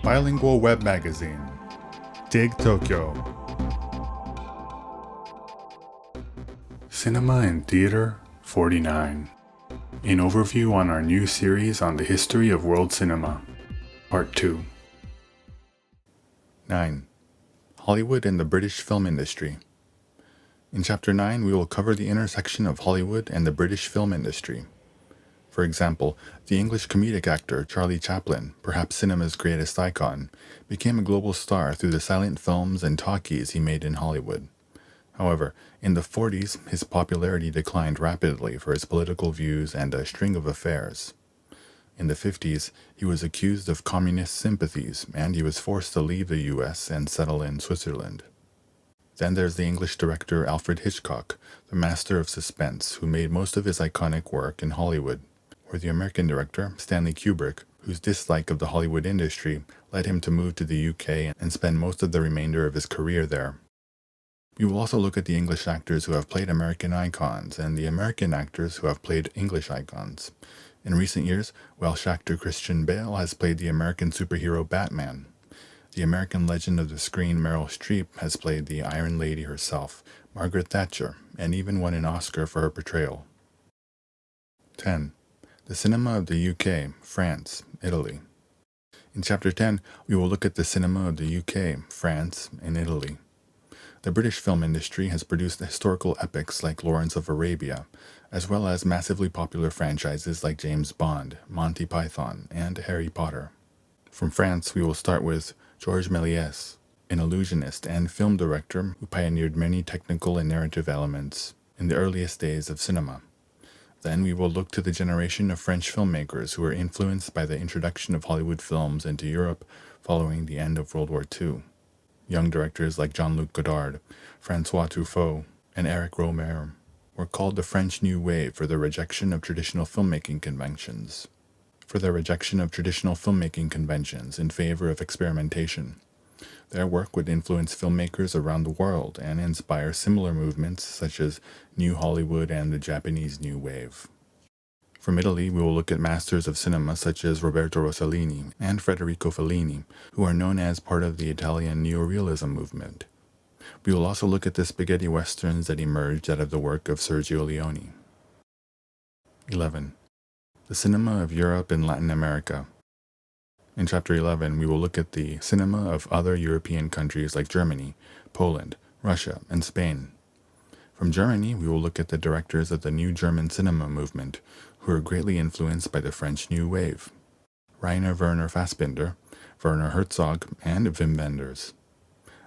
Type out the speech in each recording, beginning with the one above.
bilingual web magazine, Dig Tokyo. Cinema and Theater 49. An overview on our new series on the history of world cinema, Part 2. 9. Hollywood and the British film industry. In Chapter 9, we will cover the intersection of Hollywood and the British film industry. For example, the English comedic actor Charlie Chaplin, perhaps cinema's greatest icon, became a global star through the silent films and talkies he made in Hollywood. However, in the 40s, his popularity declined rapidly for his political views and a string of affairs. In the 50s, he was accused of communist sympathies, and he was forced to leave the US and settle in Switzerland. Then there's the English director Alfred Hitchcock, the master of suspense, who made most of his iconic work in Hollywood, or the American director Stanley Kubrick, whose dislike of the Hollywood industry led him to move to the UK and spend most of the remainder of his career there. We will also look at the English actors who have played American icons and the American actors who have played English icons. In recent years, Welsh actor Christian Bale has played the American superhero Batman. The American legend of the screen Meryl Streep has played the Iron Lady herself, Margaret Thatcher, and even won an Oscar for her portrayal. 10. The cinema of the UK, France, Italy. In Chapter 10, we will look at the cinema of the UK, France, and Italy. The British film industry has produced historical epics like Lawrence of Arabia, as well as massively popular franchises like James Bond, Monty Python, and Harry Potter. From France, we will start with Georges Méliès, an illusionist and film director who pioneered many technical and narrative elements in the earliest days of cinema. Then we will look to the generation of French filmmakers who were influenced by the introduction of Hollywood films into Europe following the end of World War II. Young directors like Jean-Luc Godard, François Truffaut, and Eric Rohmer were called the French New Wave for their rejection of traditional filmmaking conventions. In favor of experimentation. Their work would influence filmmakers around the world and inspire similar movements such as New Hollywood and the Japanese New Wave. From Italy, we will look at masters of cinema such as Roberto Rossellini and Federico Fellini, who are known as part of the Italian neorealism movement. We will also look at the spaghetti westerns that emerged out of the work of Sergio Leone. 11. The cinema of Europe and Latin America. In Chapter 11, we will look at the cinema of other European countries like Germany, Poland, Russia, and Spain. From Germany, we will look at the directors of the new German cinema movement, who are greatly influenced by the French New Wave: Rainer Werner Fassbinder, Werner Herzog, and Wim Wenders.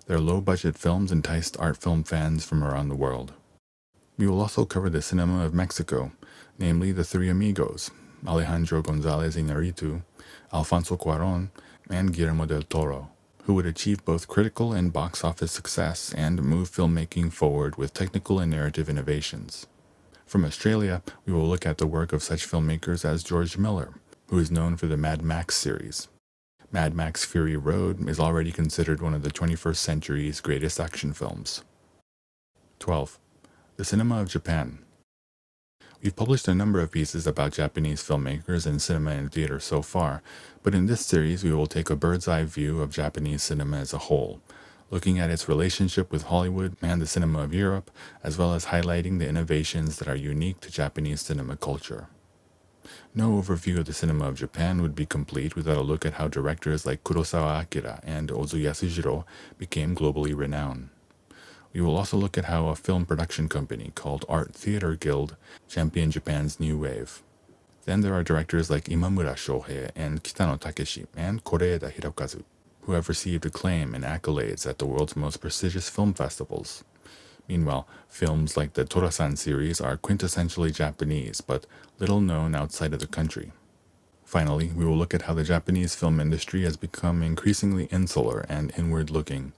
Their low-budget films enticed art film fans from around the world. We will also cover the cinema of Mexico, namely the Three Amigos, Alejandro González Iñárritu, Alfonso Cuarón, and Guillermo del Toro, who would achieve both critical and box office success and move filmmaking forward with technical and narrative innovations. From Australia, we will look at the work of such filmmakers as George Miller, who is known for the Mad Max series. Mad Max Fury Road is already considered one of the 21st century's greatest action films. 12. The cinema of Japan. We've published a number of pieces about Japanese filmmakers in cinema and theater so far, but in this series we will take a bird's-eye view of Japanese cinema as a whole, looking at its relationship with Hollywood and the cinema of Europe, as well as highlighting the innovations that are unique to Japanese cinema culture. No overview of the cinema of Japan would be complete without a look at how directors like Kurosawa Akira and Ozu Yasujiro became globally renowned. We will also look at how a film production company called Art Theater Guild championed Japan's new wave. Then there are directors like Imamura Shohei and Kitano Takeshi and Koreeda Hirokazu, who have received acclaim and accolades at the world's most prestigious film festivals. Meanwhile, films like the Torasan series are quintessentially Japanese, but little known outside of the country. Finally, we will look at how the Japanese film industry has become increasingly insular and inward-looking,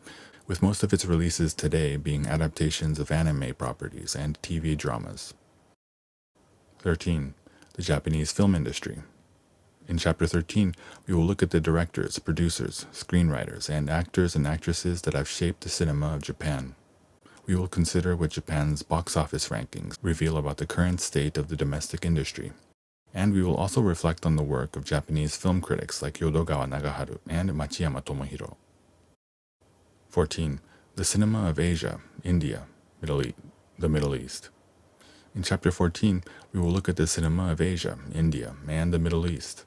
with most of its releases today being adaptations of anime properties and TV dramas. 13. The Japanese film industry. In Chapter 13, we will look at the directors, producers, screenwriters, and actors and actresses that have shaped the cinema of Japan. We will consider what Japan's box office rankings reveal about the current state of the domestic industry. And we will also reflect on the work of Japanese film critics like Yodogawa Nagaharu and Machiyama Tomohiro. 14. The Cinema of Asia, India, the Middle East. In Chapter 14, we will look at the cinema of Asia, India, and the Middle East.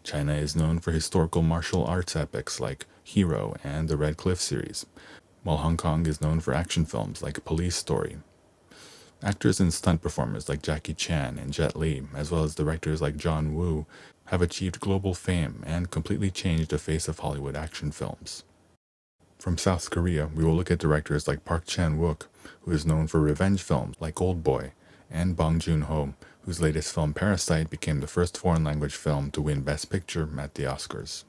China is known for historical martial arts epics like Hero and the Red Cliff series, while Hong Kong is known for action films like Police Story. Actors and stunt performers like Jackie Chan and Jet Li, as well as directors like John Woo, have achieved global fame and completely changed the face of Hollywood action films. From South Korea, we will look at directors like Park Chan-wook, who is known for revenge films like Old Boy, and Bong Joon-ho, whose latest film Parasite became the first foreign-language film to win Best Picture at the Oscars.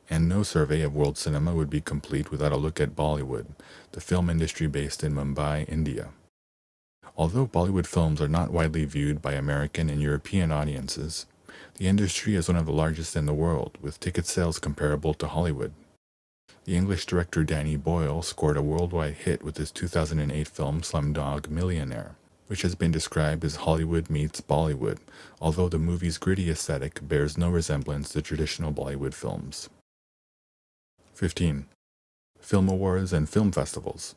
And no survey of world cinema would be complete without a look at Bollywood, the film industry based in Mumbai, India. Although Bollywood films are not widely viewed by American and European audiences, the industry is one of the largest in the world, with ticket sales comparable to Hollywood. The English director Danny Boyle scored a worldwide hit with his 2008 film Slumdog Millionaire, which has been described as Hollywood meets Bollywood, although the movie's gritty aesthetic bears no resemblance to traditional Bollywood films. 15. Film Awards and Film Festivals.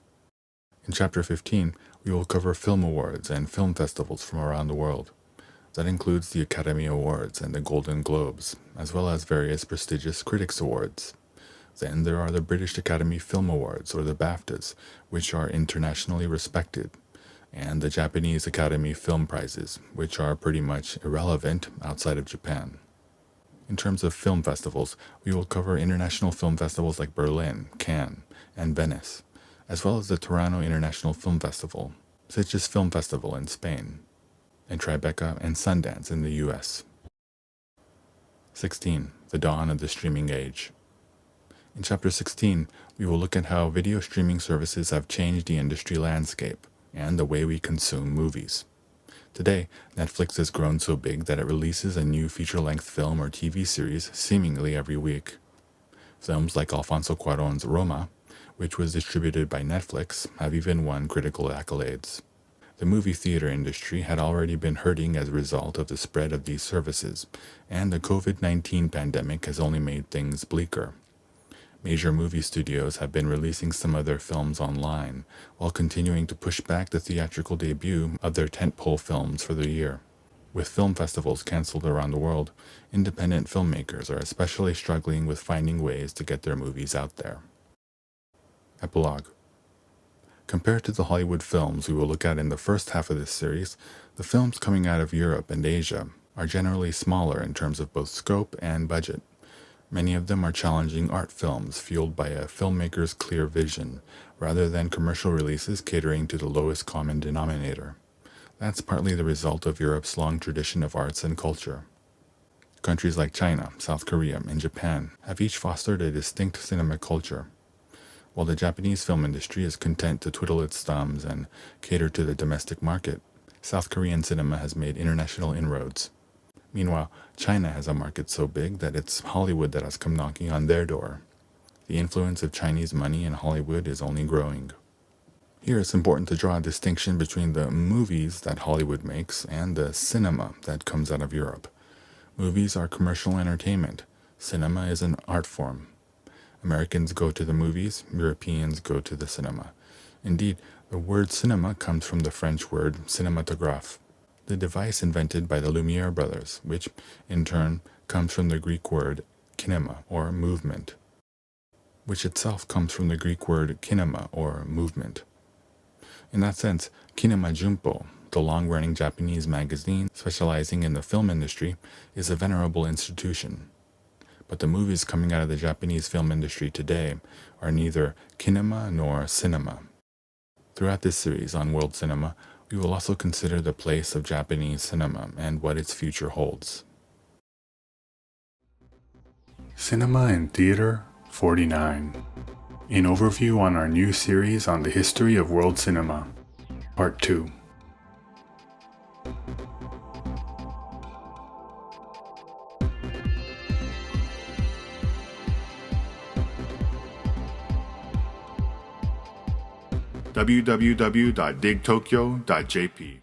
In Chapter 15, we will cover film awards and film festivals from around the world. That includes the Academy Awards and the Golden Globes, as well as various prestigious critics' awards. Then there are the British Academy Film Awards, or the BAFTAs, which are internationally respected, and the Japanese Academy Film Prizes, which are pretty much irrelevant outside of Japan. In terms of film festivals, we will cover international film festivals like Berlin, Cannes, and Venice, as well as the Toronto International Film Festival, Sitges Film Festival in Spain, and Tribeca and Sundance in the US. 16. The Dawn of the Streaming Age. In Chapter 16, we will look at how video streaming services have changed the industry landscape and the way we consume movies. Today, Netflix has grown so big that it releases a new feature-length film or TV series seemingly every week. Films like Alfonso Cuarón's Roma, which was distributed by Netflix, have even won critical accolades. The movie theater industry had already been hurting as a result of the spread of these services, and the COVID-19 pandemic has only made things bleaker. Major movie studios have been releasing some of their films online, while continuing to push back the theatrical debut of their tentpole films for the year. With film festivals canceled around the world, independent filmmakers are especially struggling with finding ways to get their movies out there. Epilogue. Compared to the Hollywood films we will look at in the first half of this series, the films coming out of Europe and Asia are generally smaller in terms of both scope and budget. Many of them are challenging art films fueled by a filmmaker's clear vision, rather than commercial releases catering to the lowest common denominator. That's partly the result of Europe's long tradition of arts and culture. Countries like China, South Korea, and Japan have each fostered a distinct cinema culture. While the Japanese film industry is content to twiddle its thumbs and cater to the domestic market, South Korean cinema has made international inroads. Meanwhile, China has a market so big that it's Hollywood that has come knocking on their door. The influence of Chinese money in Hollywood is only growing. Here it's important to draw a distinction between the movies that Hollywood makes and the cinema that comes out of Europe. Movies are commercial entertainment. Cinema is an art form. Americans go to the movies, Europeans go to the cinema. Indeed, the word cinema comes from the French word cinématographe, the device invented by the Lumiere brothers, which, in turn, comes from the Greek word kinema, or movement, which itself comes from the Greek word kinema, or movement. In that sense, Kinema Junpo, the long-running Japanese magazine specializing in the film industry, is a venerable institution. But the movies coming out of the Japanese film industry today are neither kinema nor cinema. Throughout this series on world cinema, we will also consider the place of Japanese cinema and what its future holds. Cinema and Theater 49. An overview on our new series on the history of world cinema, Part 2. www.digtokyo.jp